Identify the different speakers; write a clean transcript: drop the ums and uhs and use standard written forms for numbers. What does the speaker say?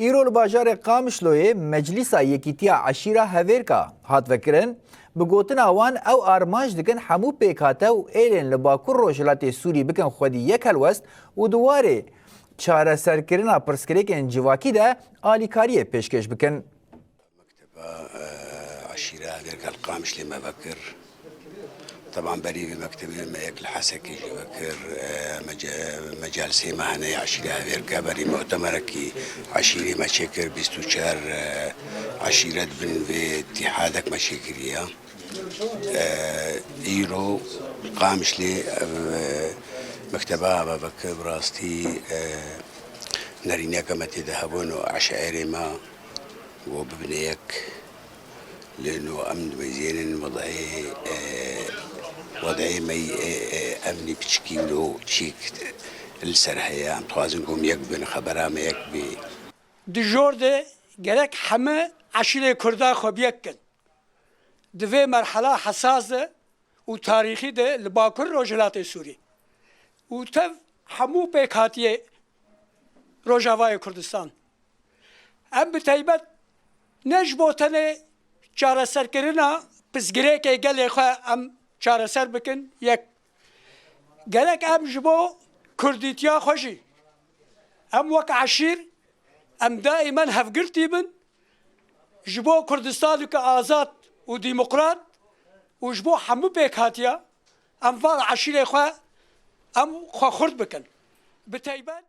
Speaker 1: ایرو باجار قامشلوی مجلس یکیتیا عشیره هویرکا هات وکرن بگوتن آوان او آرمانج دکن همو پیکاته و ایلن لباکور روشلات سوری بکن خودی یک هلوست و دواره چاره سرکرنا پرسکریک انجواکی ده آلیکاری پیشکش بکن.
Speaker 2: مكتب عشيرة هذا القامشلي ما بكر طبعا بري في مكتبي ما ياكل حسكي بكر مجال سيما هنا عشيرة هذا بري مؤتمركي عشيرة مشاكر بيستوشار عشيرة بن في اتحادك مشاكرية ايرو قامشلي مكتبها ما بكر براستي نرينيا كما تذهبون عشائري ما وببنيك لأنه أمن مزيان وضعي مي أمني بتشكيله تشيك السرحية عم توازن قوم يكبن خبرها ما يكبي
Speaker 3: دجور ده جرك حما عشيرة كردا خبيكن دفي مرحلة حساسة وتاريخي ده لباكر روجلات سوري وتف حمو بيكاتيه روجاواي كردستان ام بتايبت نجبوتنه چاره سر کرنا پسگره که گله خواه ام چاره سر بکن یک گلک ام جبو کردیتیا خوشی ام وک عشیر ام دائما هفگرتی بن جبو کردستانو که آزاد و دیمقراط و جبو همو پیکاتیا ام فال عشیر خواه ام خواه خورد بکن بتایبت